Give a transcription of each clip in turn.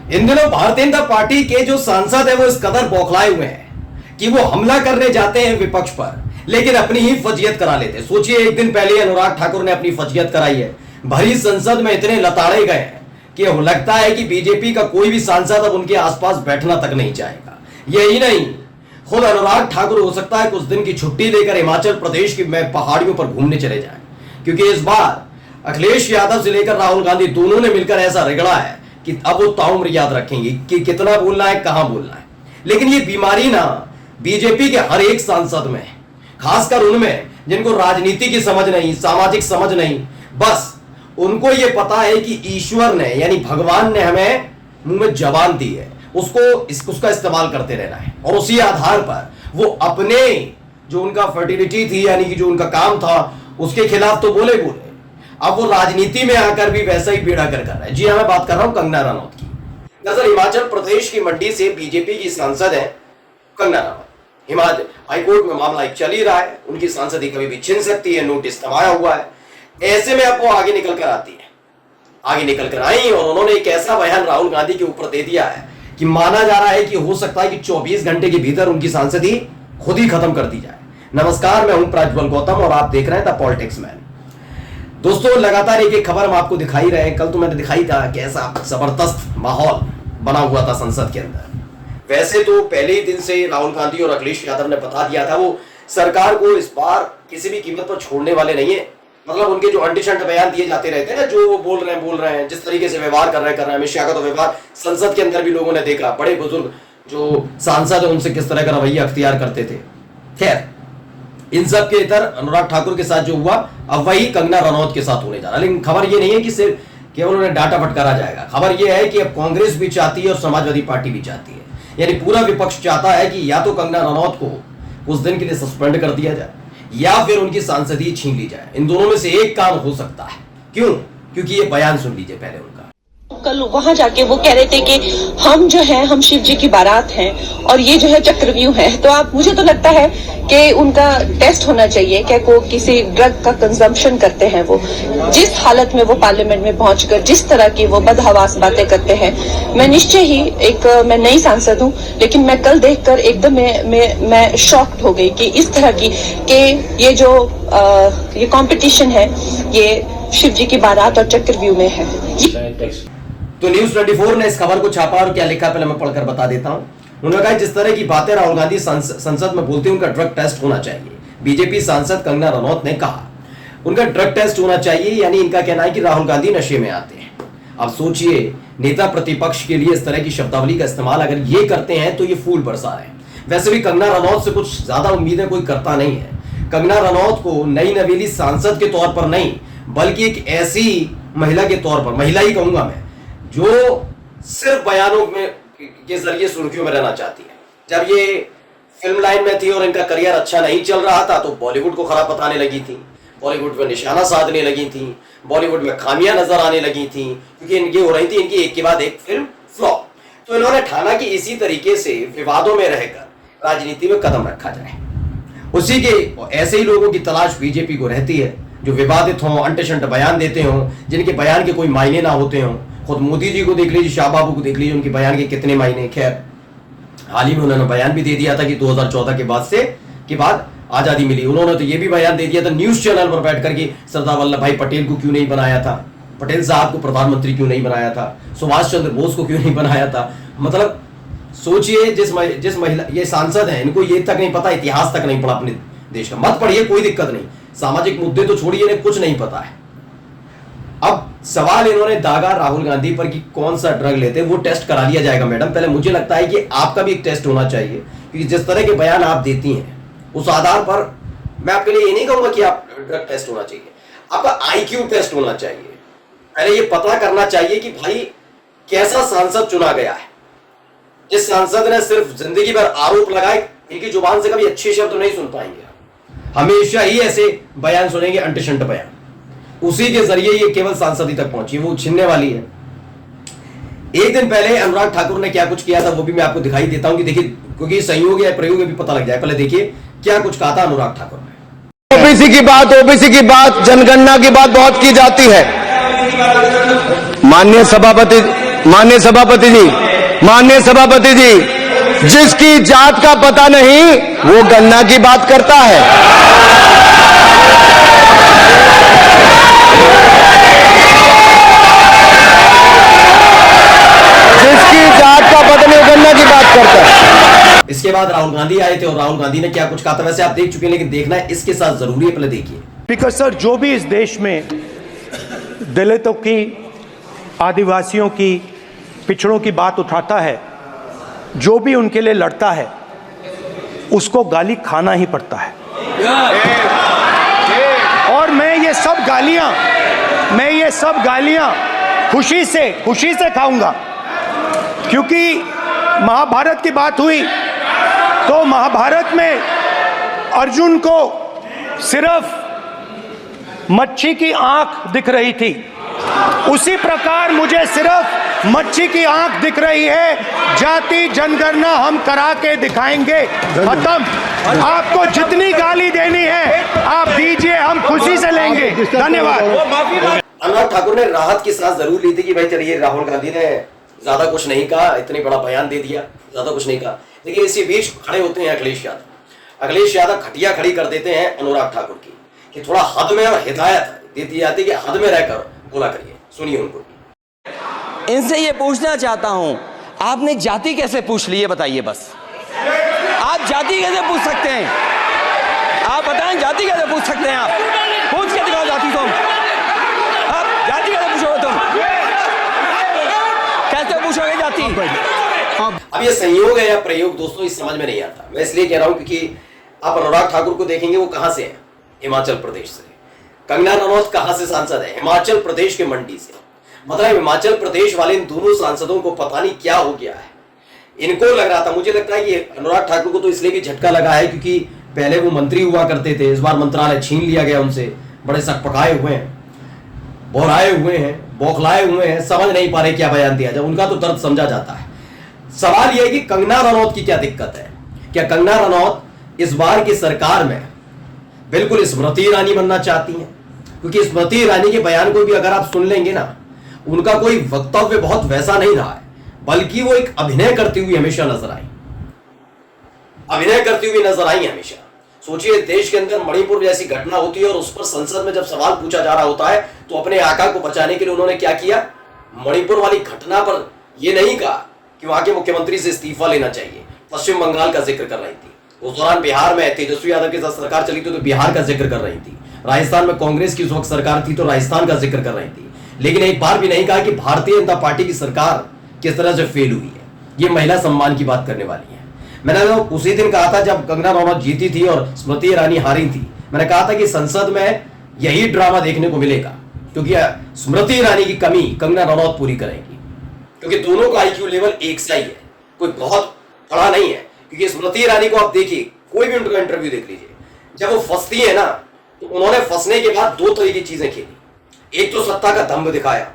इन दिनों भारतीय जनता पार्टी के जो सांसद है वो इस कदर बौखलाए हुए हैं कि वो हमला करने जाते हैं विपक्ष पर, लेकिन अपनी ही फजीयत करा लेते हैं। सोचिए, एक दिन पहले अनुराग ठाकुर ने अपनी फजीयत कराई है। भरी संसद में इतने लताड़े गए हैं कि लगता है कि बीजेपी का कोई भी सांसद अब उनके आसपास बैठना तक नहीं चाहेगा। यही नहीं, खुद अनुराग ठाकुर हो सकता है कुछ दिन की छुट्टी लेकर हिमाचल प्रदेश की पहाड़ियों पर घूमने चले जाएं, क्योंकि इस बार अखिलेश यादव से लेकर राहुल गांधी दोनों ने मिलकर ऐसा रगड़ा है कि अब वो ताउम्र याद रखेंगे कि कितना बोलना है, कहां बोलना है। लेकिन ये बीमारी ना बीजेपी के हर एक सांसद में, खासकर उनमें जिनको राजनीति की समझ नहीं, सामाजिक समझ नहीं, बस उनको ये पता है कि ईश्वर ने यानी भगवान ने हमें मुंह में जबान दी है, उसका इस्तेमाल करते रहना है। और उसी आधार पर वो अपने जो उनका फर्टिलिटी थी यानी कि जो उनका काम था उसके खिलाफ तो बोले। अब वो राजनीति में आकर भी वैसा ही बेड़ा कर रहा है। जी हाँ, मैं बात कर रहा हूं कंगना रनौत की। दरअसल हिमाचल प्रदेश की मंडी से बीजेपी की सांसद है कंगना रनौत। हिमाचल हाईकोर्ट में मामला एक चल ही रहा है, उनकी सांसदी कभी भी छिन सकती है, नोटिस थमाया हुआ है। ऐसे में अब वो आगे निकल कर आती है, आगे निकल कर आई और उन्होंने एक ऐसा बयान राहुल गांधी के ऊपर दे दिया है कि माना जा रहा है कि हो सकता है कि 24 घंटे के भीतर उनकी सांसदी खुद ही खत्म कर दी जाए। नमस्कार, मैं हूं प्रज्वल गौतम और आप देख रहे हैं द पॉलिटिक्स मैन। दोस्तों, लगातार एक खबर हम आपको दिखाई रहे हैं। कल तो मैंने दिखाई था कि ऐसा जबरदस्त माहौल बना हुआ था संसद के अंदर। वैसे तो पहले ही दिन से राहुल गांधी और अखिलेश यादव ने बता दिया था वो सरकार को इस बार किसी भी कीमत पर छोड़ने वाले नहीं है। मतलब उनके जो अंटिशंट बयान दिए जाते रहते हैं ना, जो वो बोल रहे हैं, जिस तरीके से व्यवहार कर रहे हैं अमित शाह का तो व्यवहार संसद के अंदर भी लोगों ने देखा। बड़े बुजुर्ग जो सांसद है उनसे किस तरह का रवैया अख्तियार करते थे। खैर, इन सब के इधर अनुराग ठाकुर के साथ जो हुआ अब वही कंगना रनौत के साथ होने जा रहा है। लेकिन खबर ये नहीं है कि सिर्फ केवल उन्हें डाटा फटकारा जाएगा। खबर ये है कि अब कांग्रेस भी चाहती है और समाजवादी पार्टी भी चाहती है, यानी पूरा विपक्ष चाहता है कि या तो कंगना रनौत को कुछ दिन के लिए सस्पेंड कर दिया जाए या फिर उनकी सांसदी छीन ली जाए। इन दोनों में से एक काम हो सकता है। क्यों? क्योंकि ये बयान सुन लीजिए पहले उनका। कल वहां जाके वो कह रहे थे कि हम जो है हम शिव जी की बारात हैं और ये जो है चक्रव्यूह है। तो आप, मुझे तो लगता है कि उनका टेस्ट होना चाहिए क्या को किसी ड्रग का कंजम्पशन करते हैं। वो जिस हालत में वो पार्लियामेंट में पहुंचकर जिस तरह की वो बदहवास बातें करते हैं, मैं निश्चय ही मैं नई सांसद हूं, लेकिन मैं कल देखकर एकदम मैं शॉक्ड हो गई कि इस तरह की कि ये जो ये कंपटीशन है ये शिव जी की बारात और चक्रव्यूह में है। तो न्यूज 24 ने इस खबर को छापा और क्या लिखा पहले मैं पढ़कर बता देता हूं। उन्होंने कहा जिस तरह की बातें राहुल गांधी संसद में बोलते हैं उनका ड्रग टेस्ट होना चाहिए। बीजेपी सांसद कंगना रनौत ने कहा उनका ड्रग टेस्ट होना चाहिए, यानी इनका कहना है कि राहुल गांधी नशे में आते हैं। अब सोचिए, नेता प्रतिपक्ष के लिए इस तरह की शब्दावली का इस्तेमाल अगर ये करते हैं तो ये फूल बरसा रहे हैं। वैसे भी कंगना रनौत से कुछ ज्यादा उम्मीदें कोई करता नहीं है। कंगना रनौत को नई नवेली सांसद के तौर पर नहीं बल्कि एक ऐसी महिला के तौर पर, महिला ही कहूंगा मैं, जो सिर्फ बयानों में के जरिए सुर्खियों में रहना चाहती है। जब ये फिल्म लाइन में थी और इनका करियर अच्छा नहीं चल रहा था तो बॉलीवुड को खराब बताने लगी थी, बॉलीवुड में निशाना साधने लगी थी, बॉलीवुड में खामियां नजर आने लगी थी, क्योंकि इनकी हो रही थी इनकी एक के बाद एक फिल्म फ्लॉप। तो इन्होंने ठाना कि इसी तरीके से विवादों में रहकर राजनीति में कदम रखा जाए। उसी के ऐसे ही लोगों की तलाश बीजेपी को रहती है जो विवादित हों, अंटशंट बयान देते हों, जिनके बयान के कोई मायने ना होते हों। खुद मोदी जी को देख लीजिए, शाह बाबू को देख लीजिए, उनके बयान के कितने मायने। खैर, हाल ही में उन्होंने बयान भी दे दिया था कि 2014 के बाद आजादी मिली। उन्होंने तो ये भी बयान दे दिया था न्यूज चैनल पर बैठ करके सरदार वल्लभ भाई पटेल को क्यों नहीं बनाया था, पटेल साहब को प्रधानमंत्री क्यों नहीं बनाया था, सुभाष चंद्र बोस को क्यों नहीं बनाया था। मतलब सोचिए, जिस महिला ये सांसद है, इनको ये तक नहीं पता, इतिहास तक नहीं पढ़ा अपने देश का। मत पढ़िए, कोई दिक्कत नहीं, सामाजिक मुद्दे तो छोड़िए, इन्हें कुछ नहीं पता है। अब सवाल इन्होंने दागा राहुल गांधी पर कि कौन सा ड्रग लेते हैं, वो टेस्ट करा लिया जाएगा। मैडम, पहले मुझे लगता है कि आपका भी एक टेस्ट होना चाहिए, क्योंकि जिस तरह के बयान आप देती हैं उस आधार पर मैं आपके लिए ये नहीं कहूंगा कि आप ड्रग टेस्ट होना चाहिए, आपका आईक्यू टेस्ट होना चाहिए। पहले ये पता करना चाहिए कि भाई कैसा सांसद चुना गया है। जिस सांसद ने सिर्फ जिंदगी भर आरोप लगाए, इनकी जुबान से कभी अच्छे शब्द नहीं सुन पाएंगे, हमेशा ही ऐसे बयान सुनेंगे, अंटशंट बयान। उसी के जरिए ये केवल सांसदी तक पहुंची, वो छिनने वाली है। एक दिन पहले अनुराग ठाकुर ने क्या कुछ किया था वो भी मैं आपको दिखाई देता हूं कि देखिए, क्योंकि संयोग या प्रयोग भी पता लग जाए। पहले देखिए क्या कुछ कहा था अनुराग ठाकुर ने। ओबीसी की बात जनगणना की बात बहुत की जाती है। माननीय माननीय सभापति जी, जिसकी जात का पता नहीं वो गन्ना की बात करता है। जिसकी जात का पता नहीं वो गन्ना की बात करता है। इसके बाद राहुल गांधी आए थे और राहुल गांधी ने क्या कुछ कहा था, वैसे आप देख चुके हैं, लेकिन देखना है इसके साथ जरूरी है, पहले देखिए। बिकॉज सर, जो भी इस देश में दलितों की, आदिवासियों की, पिछड़ों की बात उठाता है, जो भी उनके लिए लड़ता है, उसको गाली खाना ही पड़ता है। और मैं ये सब गालियां खुशी से खाऊंगा, क्योंकि महाभारत की बात हुई तो महाभारत में अर्जुन को सिर्फ मच्छी की आंख दिख रही थी, उसी प्रकार मुझे सिर्फ मच्छी की आंख दिख रही है। जाति जनगणना हम करा के दिखाएंगे, खत्म। आपको जितनी गाली देनी है आप दीजिए, हम खुशी से लेंगे। धन्यवाद। अनुराग ठाकुर ने राहत की सांस जरूर ली थी कि भाई चलिए, राहुल गांधी ने ज्यादा कुछ नहीं कहा, इतनी बड़ा बयान दे दिया, ज्यादा कुछ नहीं कहा। लेकिन इसी बीच खड़े होते हैं अखिलेश यादव खटिया खड़ी कर देते हैं अनुराग ठाकुर की कि थोड़ा हद में, और हिदायत देती जाती कि हद में रहकर बोला करिए। सुनिए उनको। इनसे ये पूछना चाहता हूं, आपने जाति कैसे पूछ ली है बताइए बस। आप जाति कैसे पूछ सकते हैं? आप बताएं, जाति कैसे पूछ सकते हैं? आप पूछ के दिखाओ जाति तुम। आप जाति कैसे पूछोगे तुम? कैसे पूछोगे जाति? अब ये संयोग है या प्रयोग दोस्तों, इस समझ में नहीं आता। मैं इसलिए कह रहा हूं क्योंकि आप अनुराग ठाकुर को देखेंगे, वो कहां से है? हिमाचल प्रदेश से। कंगना रनौत कहां से सांसद है? हिमाचल प्रदेश के मंडी से। मतलब हिमाचल प्रदेश वाले इन दोनों सांसदों को पता नहीं क्या हो गया है। इनको लग रहा था, मुझे लगता है कि अनुराग ठाकुर को तो इसलिए भी झटका लगा है क्योंकि पहले वो मंत्री हुआ करते थे, इस बार मंत्रालय छीन लिया गया उनसे। बड़े सकपकाए हुए हैं, बोराए हुए हैं, बौखलाए हुए हैं, समझ नहीं पा रहे क्या बयान दिया जाए। उनका तो दर्द समझा जाता है। सवाल यह है कि कंगना रनौत की क्या दिक्कत है? क्या कंगना रनौत इस बार की सरकार में बिल्कुल स्मृति ईरानी बनना चाहती हैं? क्योंकि स्मृति ईरानी के बयान को भी अगर आप सुन लेंगे ना, उनका कोई वक्तव्य बहुत वैसा नहीं रहा है, बल्कि वो एक अभिनय करती हुई हमेशा नजर आई, हमेशा। सोचिए, देश के अंदर मणिपुर जैसी घटना होती है और उस पर संसद में जब सवाल पूछा जा रहा होता है तो अपने आका को बचाने के लिए उन्होंने क्या किया? मणिपुर वाली घटना पर यह नहीं कहा कि वहां के मुख्यमंत्री से इस्तीफा लेना चाहिए, पश्चिम बंगाल का जिक्र कर रही थी। उस दौरान बिहार में तेजस्वी यादव के साथ सरकार चली थी तो बिहार का जिक्र कर रही थी। राजस्थान में कांग्रेस की उस वक्त सरकार थी तो राजस्थान का जिक्र कर रही थी। लेकिन एक बार भी नहीं कहा कि भारतीय जनता पार्टी की सरकार किस तरह से फेल हुई है। ये महिला सम्मान की बात करने वाली है। मैंने तो उसी दिन कहा था जब कंगना रनौत जीती थी और स्मृति ईरानी हारी थी, मैंने कहा था कि संसद में यही ड्रामा देखने को मिलेगा, क्योंकि स्मृति ईरानी की कमी कंगना रनौत पूरी करेंगी, क्योंकि दोनों का IQ लेवल एक सा ही है, कोई बहुत बड़ा नहीं है। क्योंकि स्मृति ईरानी को आप देखिए, कोई भी उनका इंटरव्यू देख लीजिए, जब वो फंसती है ना तो उन्होंने फंसने के बाद दो तरह की चीजें खेली। एक तो सत्ता का दम्भ दिखाया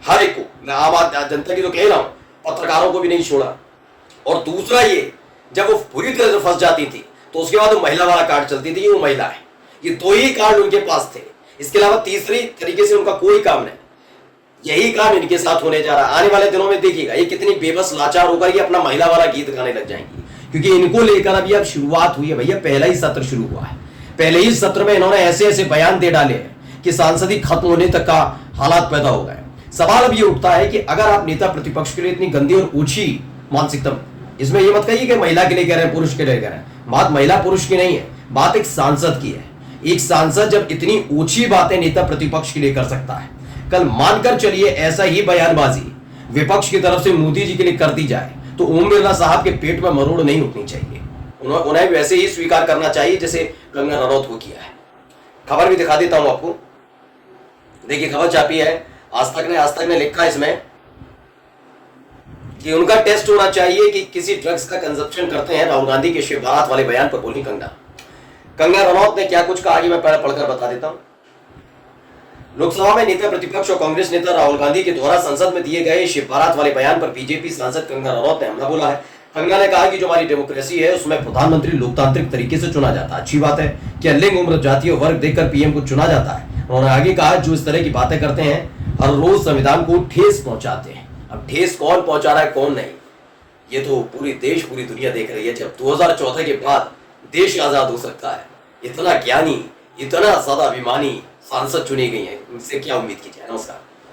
हर एक को, मैं आम जनता की तो कह रहा हूं, पत्रकारों को भी नहीं छोड़ा। और दूसरा ये, जब वो पूरी तरह से फंस जाती थी तो उसके बाद वो महिला वाला कार्ड चलती थी, वो महिला है। ये दो ही कार्ड उनके पास थे, इसके अलावा तीसरी तरीके से उनका कोई काम नहीं। यही काम इनके साथ होने जा रहा है। आने वाले दिनों में देखिएगा ये कितनी बेबस लाचार होकर ये अपना महिला वाला गीत गाने लग जाएंगी, क्योंकि इनको लेकर अभी अब शुरुआत हुई है। भैया, पहला ही सत्र शुरू हुआ है। पहले ही सत्र में इन्होंने ऐसे ऐसे बयान दे डाले हैं कि सांसदी खत्म होने तक का हालात पैदा हो गए। सवाल अब ये उठता है कि अगर आप नेता प्रतिपक्ष के लिए इतनी गंदी और ऊंची मानसिकता, इसमें ये मत कहिए कि महिला के लिए कह रहे हैं, पुरुष के लिए कह रहे हैं। बात महिला पुरुष की नहीं है, बात एक सांसद की है। एक सांसद जब इतनी ऊंची बातें नेता प्रतिपक्ष के लिए कर सकता है, कल मानकर चलिए ऐसा ही बयानबाजी विपक्ष की तरफ से मोदी जी के लिए कर दी जाए तो ओम बिरला साहब के पेट में मरोड़ नहीं उठनी चाहिए। उन्हें वैसे ही स्वीकार करना चाहिए जैसे कंगना रनौत को किया है। खबर भी दिखा देता हूं आपको, देखिए खबर छापी है आज तक ने लिखा इसमें कि उनका टेस्ट होना चाहिए कि किसी ड्रग्स का कंजप्शन करते हैं। राहुल गांधी के शिव बारात वाले बयान पर बोली कंगना रनौत ने क्या कुछ कहा, मैं पहले पढ़कर बता देता हूं। लोकसभा में नेता प्रतिपक्ष और कांग्रेस नेता राहुल गांधी के द्वारा संसद में दिए गए शिव बारात वाले बयान पर बीजेपी सांसद कंगना रनौत ने हमला बोला है। कंगना ने कहा कि जो हमारी डेमोक्रेसी है उसमें प्रधानमंत्री लोकतांत्रिक तरीके से चुना जाता है। अच्छी बात है कि लिंग, उम्र, जाति और वर्ग देखकर पीएम को चुना जाता है। उन्होंने आगे कहा जो इस तरह की बातें करते हैं हर रोज संविधान को ठेस पहुंचाते हैं। अब ठेस कौन पहुंचा रहा है कौन नहीं, ये तो पूरी दुनिया देख रही है। जब 2014 के बाद देश आजाद हो सकता है, इतना ज्ञानी, इतना ज्यादा अभिमानी सांसद चुनी गई है, इनसे क्या उम्मीद की जाए। नमस्कार।